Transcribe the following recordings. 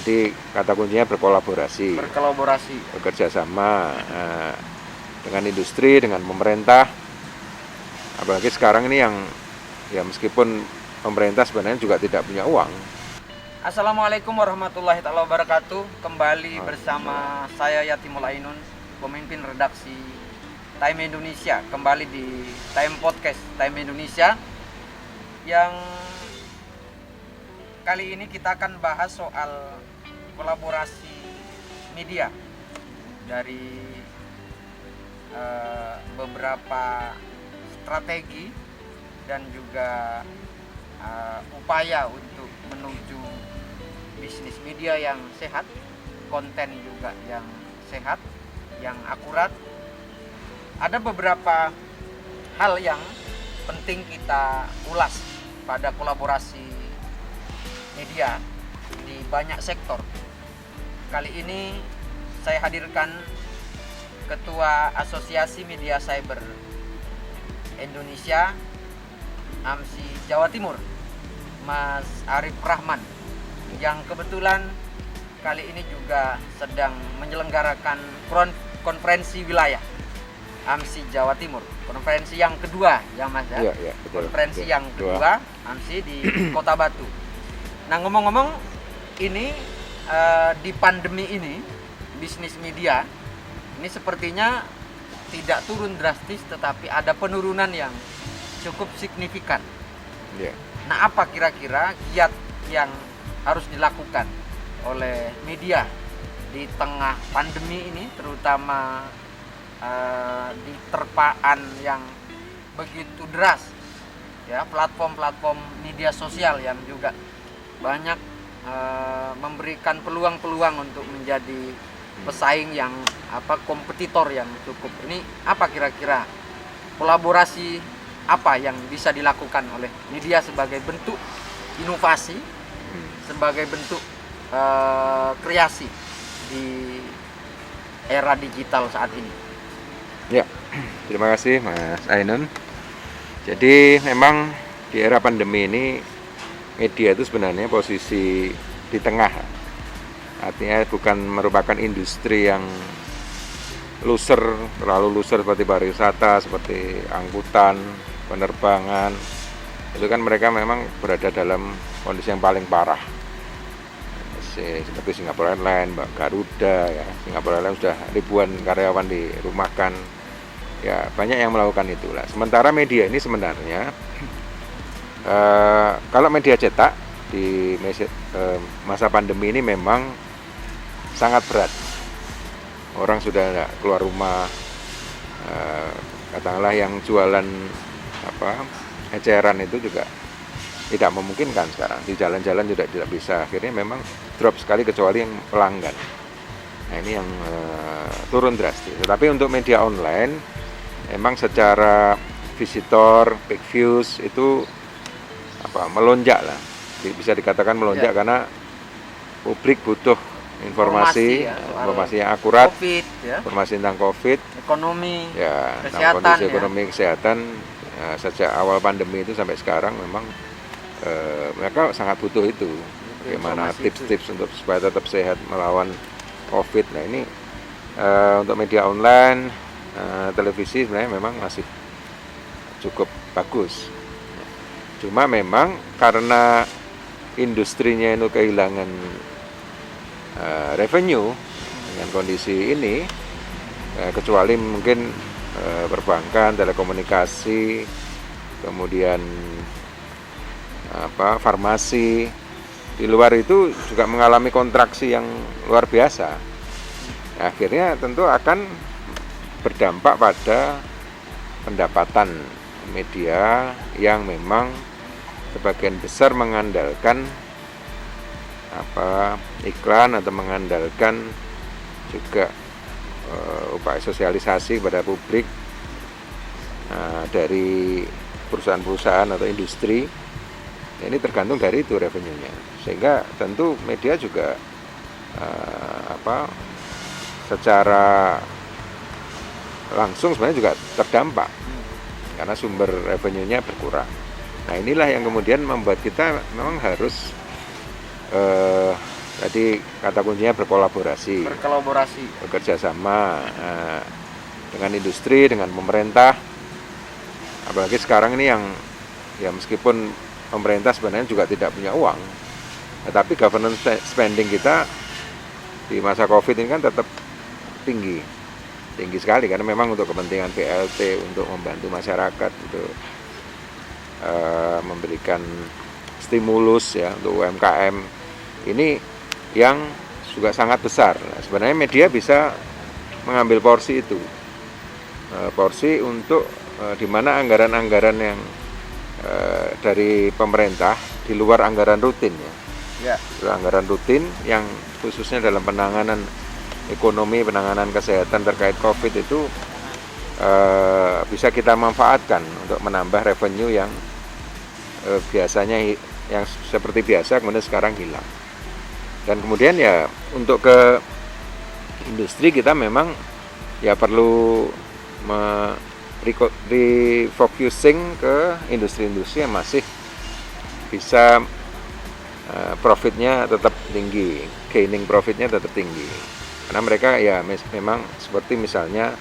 Jadi kata kuncinya berkolaborasi, bekerja sama dengan industri, dengan pemerintah. Apalagi sekarang ini yang ya meskipun pemerintah sebenarnya juga tidak punya uang. Assalamualaikum warahmatullahi wabarakatuh. Kembali bersama saya Yatimul Ainun, pemimpin redaksi Time Indonesia. Kembali di Time Podcast Time Indonesia, yang kali ini kita akan bahas soal kolaborasi media dari beberapa strategi dan juga upaya untuk menuju bisnis media yang sehat, konten juga yang sehat, yang akurat. Ada beberapa hal yang penting kita ulas pada kolaborasi media di banyak sektor. Kali ini saya hadirkan Ketua Asosiasi Media Cyber Indonesia AMSI Jawa Timur, Mas Arif Rahman, yang kebetulan kali ini juga sedang menyelenggarakan konferensi wilayah AMSI Jawa Timur, konferensi yang kedua ya Mas ya? Iya, betul. Konferensi yang kedua AMSI di Kota Batu. Nah, ngomong-ngomong ini di pandemi ini bisnis media ini sepertinya tidak turun drastis, tetapi ada penurunan yang cukup signifikan. Yeah. Nah, apa kira-kira giat yang harus dilakukan oleh media di tengah pandemi ini, terutama di terpaan yang begitu deras ya, platform-platform media sosial yang juga banyak memberikan peluang-peluang untuk menjadi pesaing yang kompetitor yang cukup. Ini apa kira-kira kolaborasi apa yang bisa dilakukan oleh media sebagai bentuk inovasi, sebagai bentuk kreasi di era digital saat ini? Ya, terima kasih Mas Ainun. Jadi memang di era pandemi ini media itu sebenarnya posisi di tengah. Artinya bukan merupakan industri yang terlalu loser seperti pariwisata, seperti angkutan, penerbangan. Itu kan mereka memang berada dalam kondisi yang paling parah. Seperti Singapore Airlines, Garuda ya. Singapore Airlines sudah ribuan karyawan dirumahkan. Ya, banyak yang melakukan itulah. Sementara media ini sebenarnya kalau media cetak di masa pandemi ini memang sangat berat. Orang sudah tidak keluar rumah, katakanlah yang jualan eceran itu juga tidak memungkinkan sekarang. Di jalan-jalan juga tidak bisa. Akhirnya memang drop sekali kecuali yang pelanggan. Nah, ini yang turun drastis. Tetapi untuk media online, memang secara visitor, page views itu melonjak lah. Bisa dikatakan melonjak karena publik butuh informasi yang akurat, COVID, informasi tentang COVID, ekonomi, tentang kondisi ekonomi, kesehatan. Sejak awal pandemi itu sampai sekarang memang mereka sangat butuh itu. Bagaimana tips-tips untuk supaya tetap sehat melawan COVID. Nah, ini untuk media online, televisi sebenarnya memang masih cukup bagus. Cuma memang karena industrinya itu kehilangan revenue dengan kondisi ini, kecuali mungkin perbankan, telekomunikasi, kemudian farmasi, di luar itu juga mengalami kontraksi yang luar biasa. Nah, akhirnya tentu akan berdampak pada pendapatan media yang memang sebagian besar mengandalkan iklan atau mengandalkan juga upaya sosialisasi kepada publik dari perusahaan-perusahaan atau industri. Ini tergantung dari itu revenue-nya, sehingga tentu media juga secara langsung sebenarnya juga terdampak karena sumber revenue-nya berkurang. Nah, inilah yang kemudian membuat kita memang harus Tadi kata kuncinya berkolaborasi, bekerja sama dengan industri, dengan pemerintah. Apalagi sekarang ini yang ya meskipun pemerintah sebenarnya juga tidak punya uang, tetapi government spending kita di masa COVID ini kan tetap tinggi sekali, karena memang untuk kepentingan BLT, untuk membantu masyarakat, untuk memberikan stimulus ya untuk UMKM ini yang juga sangat besar. Nah, sebenarnya media bisa mengambil porsi itu, porsi untuk di mana anggaran-anggaran yang dari pemerintah di luar anggaran rutin ya, anggaran rutin yang khususnya dalam penanganan ekonomi, penanganan kesehatan terkait COVID itu bisa kita manfaatkan untuk menambah revenue yang biasanya yang seperti biasa kemudian sekarang hilang. Dan kemudian ya untuk ke industri kita memang ya perlu refocusing ke industri-industri yang masih bisa profitnya tetap tinggi, gaining profitnya tetap tinggi. Karena mereka ya memang seperti misalnya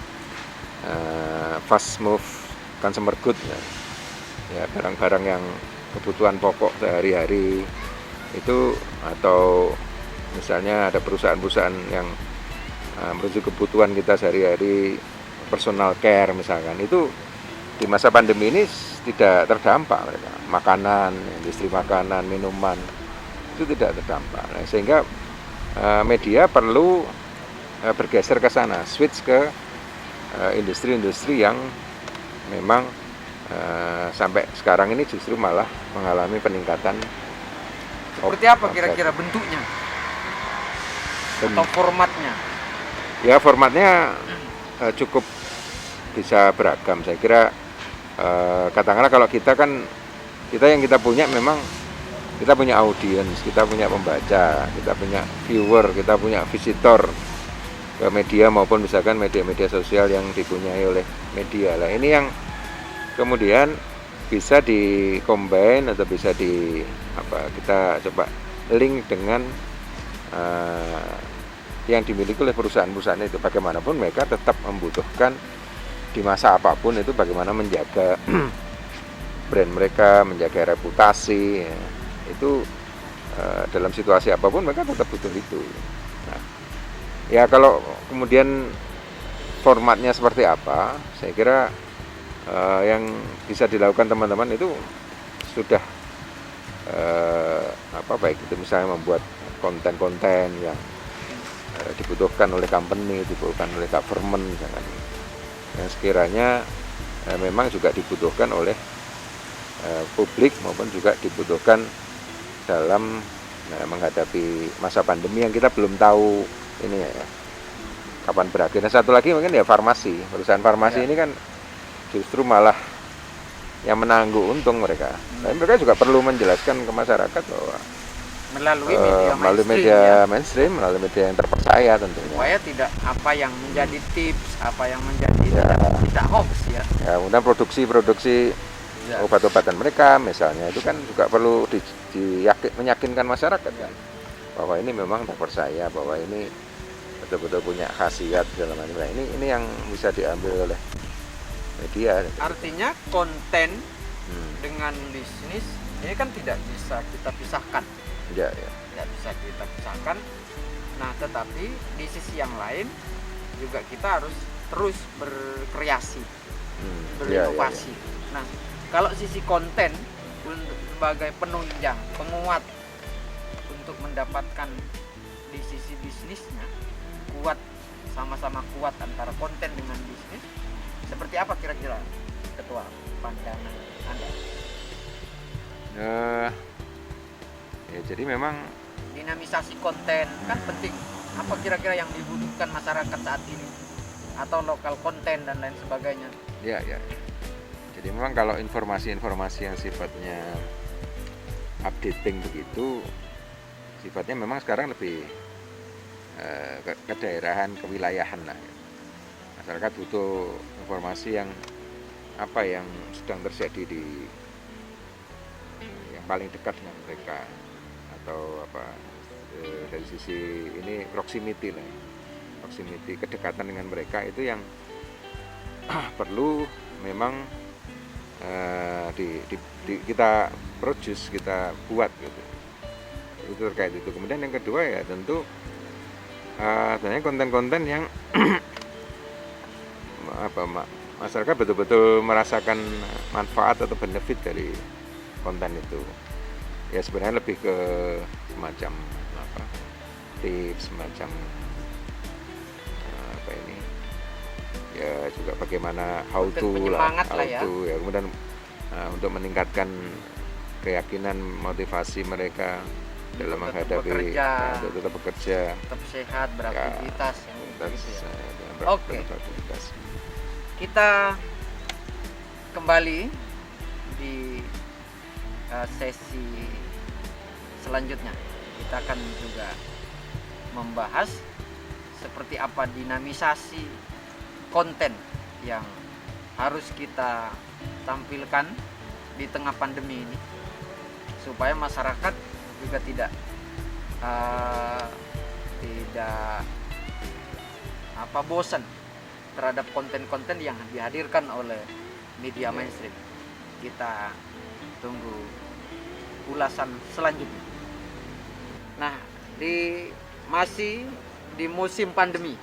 fast move consumer good ya barang-barang yang kebutuhan pokok sehari-hari itu, atau misalnya ada perusahaan-perusahaan yang merujuk kebutuhan kita sehari-hari, personal care misalkan, itu di masa pandemi ini tidak terdampak mereka. Makanan, industri makanan, minuman itu tidak terdampak. Nah, sehingga media perlu bergeser ke sana, switch ke industri-industri yang memang sampai sekarang ini justru malah mengalami peningkatan. Seperti apa kira-kira bentuknya atau formatnya? Ya formatnya cukup bisa beragam. Saya kira katakanlah kalau kita yang kita punya memang kita punya audiens, kita punya pembaca, kita punya viewer, kita punya visitor ke media maupun misalkan media-media sosial yang dipunyai oleh media. Lah ini yang kemudian bisa di-combine atau bisa kita coba link dengan yang dimiliki oleh perusahaan-perusahaan itu. Bagaimanapun mereka tetap membutuhkan di masa apapun itu bagaimana menjaga brand mereka, menjaga reputasi ya. Itu dalam situasi apapun mereka tetap butuh itu. Nah, ya kalau kemudian formatnya seperti apa, saya kira yang bisa dilakukan teman-teman itu sudah baik itu misalnya membuat konten-konten yang dibutuhkan oleh company, dibutuhkan oleh government, yang sekiranya memang juga dibutuhkan oleh publik maupun juga dibutuhkan dalam menghadapi masa pandemi yang kita belum tahu ini ya kapan berakhir. Nah, satu lagi mungkin ya farmasi, perusahaan farmasi ini kan justru malah yang menangguh untung mereka. Tapi mereka juga perlu menjelaskan ke masyarakat bahwa melalui media mainstream, melalui media yang terpercaya tentunya. Supaya tidak apa yang menjadi tips, apa yang menjadi tidak hoax ya. Ya, kemudian produksi obat-obatan mereka misalnya itu kan juga perlu meyakinkan masyarakat kan bahwa ini memang terpercaya, bahwa ini betul-betul punya khasiat dalam macam. Nah, ini yang bisa diambil oleh media. Artinya konten dengan bisnis ini kan tidak bisa kita pisahkan. Ya. Tidak bisa kita pisahkan. Nah, tetapi di sisi yang lain juga kita harus terus berkreasi, berinovasi. Nah, kalau sisi konten sebagai penunjang, penguat untuk mendapatkan di sisi bisnisnya kuat, sama-sama kuat antara konten dengan bisnis, seperti apa kira-kira Ketua pandangan Anda? Ya, jadi memang dinamisasi konten kan penting. Apa kira-kira yang dibutuhkan masyarakat saat ini? Atau lokal konten dan lain sebagainya? Ya. Jadi memang kalau informasi-informasi yang sifatnya updating begitu, sifatnya memang sekarang lebih ke daerahan, kewilayahan lah. Masyarakat butuh informasi yang sedang terjadi di yang paling dekat dengan mereka, atau dari sisi ini proximity lah, proximity, kedekatan dengan mereka itu yang perlu memang kita produce, kita buat gitu. Itu terkait itu. Kemudian yang kedua ya tentu sebenarnya konten-konten yang masyarakat betul-betul merasakan manfaat atau benefit dari konten itu. Ya sebenarnya lebih ke semacam tips, semacam ya juga bagaimana how to ya. Kemudian untuk meningkatkan keyakinan, motivasi mereka dalam menghadapi untuk tetap bekerja, tetap sehat, beraktivitas ya, Oke. Kita kembali di sesi selanjutnya. Kita akan juga membahas seperti apa dinamisasi konten yang harus kita tampilkan di tengah pandemi ini supaya masyarakat juga tidak bosan terhadap konten-konten yang dihadirkan oleh media mainstream. Kita tunggu ulasan selanjutnya. Nah, masih di musim pandemi,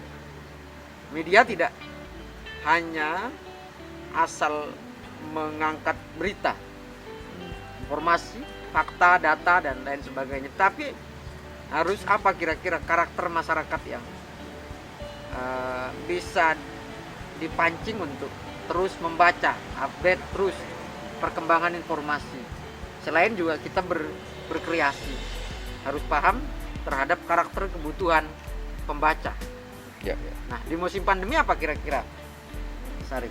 media tidak hanya asal mengangkat berita, informasi, fakta, data, dan lain sebagainya, tapi harus apa kira-kira karakter masyarakat yang bisa dipancing untuk terus membaca, update terus perkembangan informasi. Selain juga kita berkreasi, harus paham terhadap karakter kebutuhan pembaca. Ya. Nah, di musim pandemi apa kira-kira, Sarip?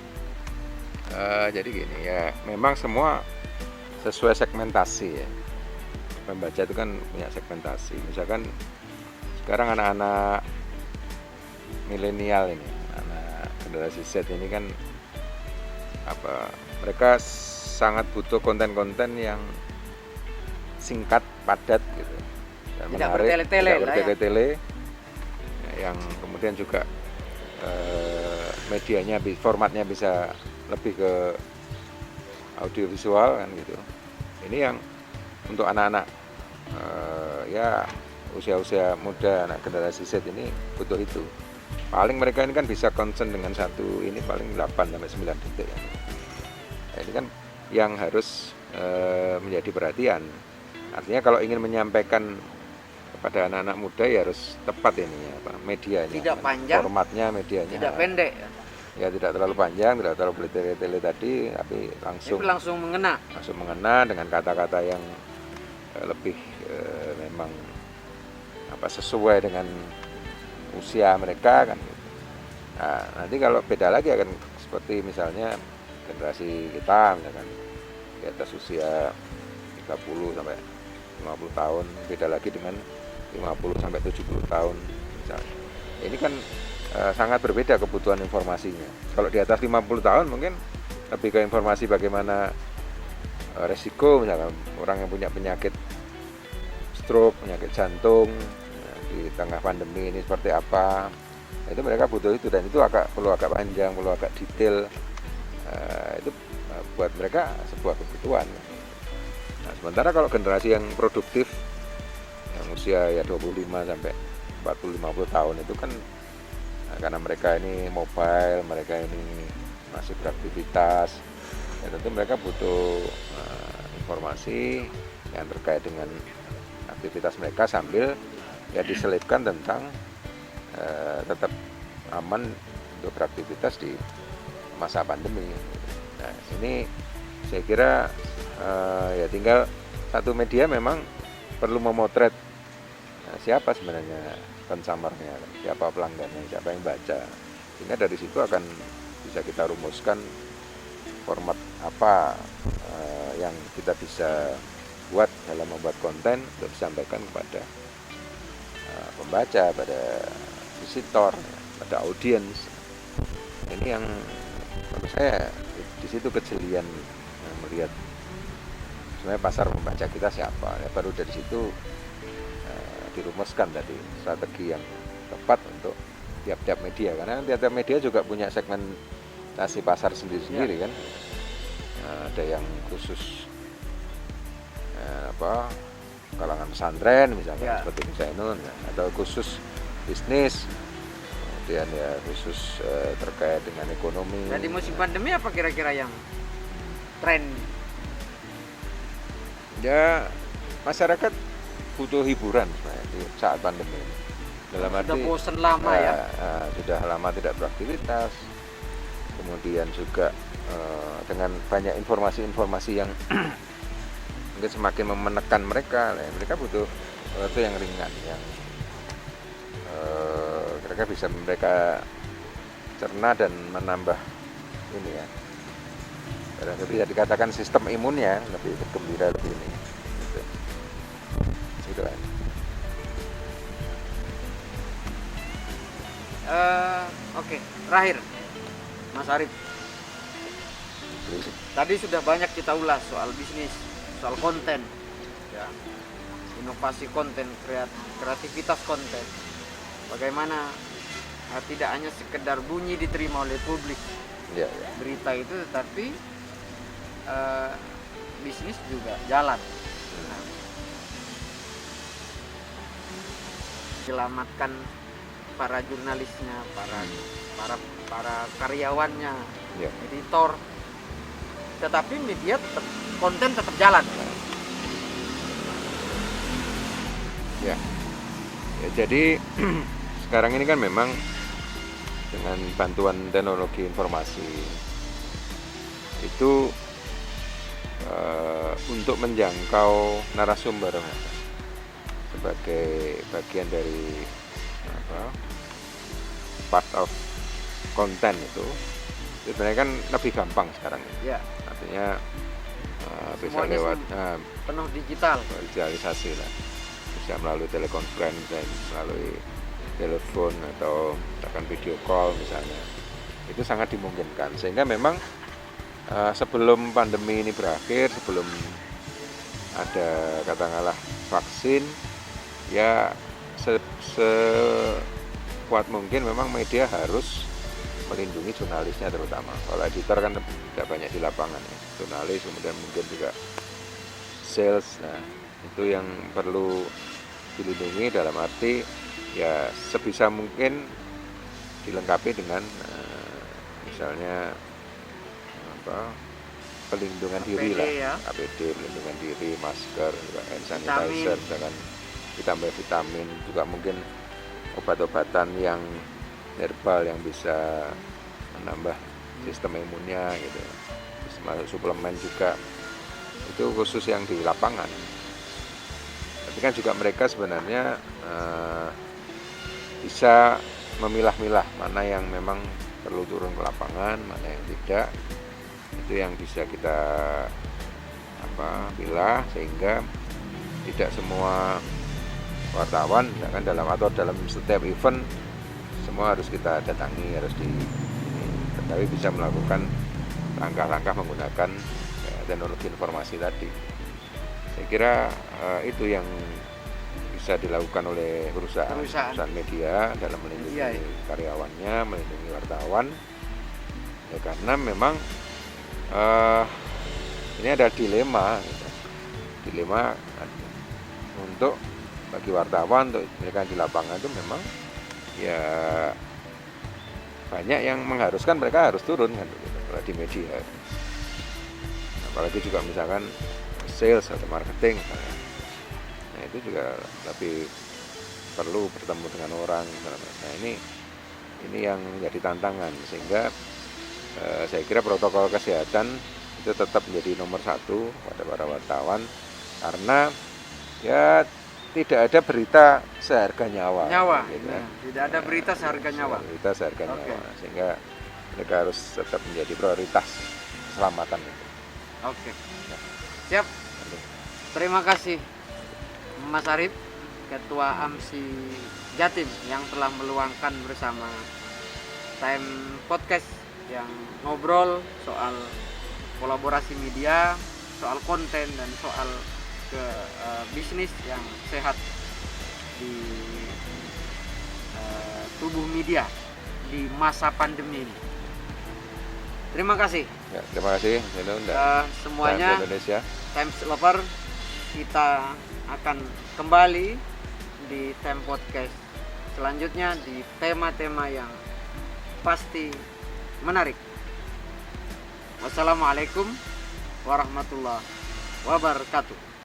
Jadi gini ya, memang semua sesuai segmentasi ya. Pembaca itu kan punya segmentasi. Misalkan sekarang anak-anak milenial ini, anak generasi Z ini kan mereka sangat butuh konten-konten yang singkat, padat gitu. Dan tidak menarik, bertele-tele, yang kemudian juga medianya, formatnya bisa lebih ke audiovisual kan gitu. Ini yang untuk anak-anak ya usia-usia muda, anak generasi Z ini butuh itu. Paling mereka ini kan bisa concern dengan satu ini paling 8-9 detik ya. Nah, ini kan yang harus menjadi perhatian. Artinya kalau ingin menyampaikan kepada anak-anak muda ya harus tepat ini medianya. Tidak panjang, formatnya, medianya. Tidak pendek. Ya tidak terlalu panjang, tidak terlalu bertele-tele tadi, tapi langsung mengena dengan kata-kata yang lebih memang sesuai dengan usia mereka kan. Nah, nanti kalau beda lagi akan seperti misalnya generasi kita misalkan di atas usia 30 sampai 50 tahun, beda lagi dengan 50 sampai 70 tahun misalnya. Ini kan sangat berbeda kebutuhan informasinya. Kalau di atas 50 tahun mungkin lebih ke informasi bagaimana resiko misalkan orang yang punya penyakit stroke, penyakit jantung di tengah pandemi ini seperti apa. Itu mereka butuh itu, dan itu perlu agak panjang, perlu agak detail. Itu buat mereka sebuah kebutuhan. Nah, sementara kalau generasi yang produktif yang usia ya 25 sampai 40-50 tahun itu kan karena mereka ini mobile, mereka ini masih beraktivitas, ya tentu mereka butuh informasi yang terkait dengan aktivitas mereka sambil ya diselipkan tentang tetap aman untuk beraktivitas di masa pandemi. Nah, ini saya kira ya tinggal satu media memang perlu memotret siapa sebenarnya consumernya, siapa pelanggannya, siapa yang baca. Sehingga dari situ akan bisa kita rumuskan format apa yang kita bisa buat dalam membuat konten untuk disampaikan kepada pembaca, pada visitor, pada audiens. Ini yang menurut saya di situ kejelian melihat sebenarnya pasar pembaca kita siapa. Ya, baru dari situ dirumuskan tadi strategi yang tepat untuk tiap-tiap media, karena tiap-tiap media juga punya segmentasi pasar sendiri-sendiri kan. Ada yang khusus kalangan pesantren misalnya seperti Zainun, atau khusus bisnis, kemudian ya khusus terkait dengan ekonomi. Nah, di musim pandemi apa kira-kira yang tren? Ya, masyarakat butuh hiburan di saat pandemi ini. Dalam arti Sudah bosan lama sudah lama tidak beraktivitas, kemudian juga dengan banyak informasi-informasi yang mungkin semakin menekan mereka butuh sesuatu yang ringan, yang kira-kira bisa mereka cerna dan menambah ini ya, bisa dikatakan sistem imunnya lebih bergembira, lebih ini gitu kan. Oke, terakhir Mas Arif, tadi sudah banyak kita ulas soal bisnis, soal konten ya, inovasi konten, kreativitas konten, bagaimana tidak hanya sekedar bunyi diterima oleh publik berita itu, tetapi bisnis juga jalan. Selamatkan para jurnalisnya, para karyawannya, editor, tetapi media konten tetap jalan. Ya, jadi sekarang ini kan memang dengan bantuan teknologi informasi itu untuk menjangkau narasumber sebagai bagian dari part of konten itu sebenarnya kan lebih gampang sekarang ini. Artinya bisa semuanya lewat penuh digitalisasi lah, bisa melalui telekonferensi dan melalui telepon atau bahkan video call misalnya, itu sangat dimungkinkan. Sehingga memang sebelum pandemi ini berakhir, sebelum ada katakanlah vaksin, ya sekuat mungkin memang media harus melindungi jurnalisnya terutama. Kalau editor kan tidak banyak di lapangan ya. Jurnalis, kemudian mungkin juga sales. Nah, itu yang perlu dilindungi dalam arti ya sebisa mungkin dilengkapi dengan misalnya pelindungan diri lah, APD, pelindungan diri, masker, juga hand sanitizer, misalkan ditambah vitamin, juga mungkin obat-obatan yang herbal yang bisa menambah sistem imunnya gitu. Terus masuk suplemen juga, itu khusus yang di lapangan. Tapi kan juga mereka sebenarnya bisa memilah-milah mana yang memang perlu turun ke lapangan, mana yang tidak. Itu yang bisa kita pilah, sehingga tidak semua wartawan misalkan dalam setiap event semua harus kita datangi, tapi bisa melakukan langkah-langkah menggunakan teknologi informasi tadi. Saya kira itu yang bisa dilakukan oleh perusahaan media dalam melindungi karyawannya, melindungi wartawan. Ya, karena memang ini ada dilema untuk bagi wartawan, untuk mereka di lapangan itu memang ya banyak yang mengharuskan mereka harus turun kan di media. Apalagi juga misalkan sales atau marketing misalnya. Nah, itu juga lebih perlu bertemu dengan orang. Nah, ini yang menjadi tantangan, sehingga saya kira protokol kesehatan itu tetap menjadi nomor satu pada para wartawan, karena ya tidak ada berita seharga nyawa gitu. Tidak ada berita seharga nyawa. Sehingga mereka harus tetap menjadi prioritas keselamatan itu. Siap. Terima kasih Mas Arif, Ketua AMSI Jatim, yang telah meluangkan bersama Time Podcast yang ngobrol soal kolaborasi media, soal konten, dan soal bisnis yang sehat. di tubuh media di masa pandemi ini. Terima kasih. Ya, terima kasih Zeno dan semuanya. Indonesia. Times Lover, kita akan kembali di Time Podcast selanjutnya di tema-tema yang pasti menarik. Wassalamualaikum warahmatullahi wabarakatuh.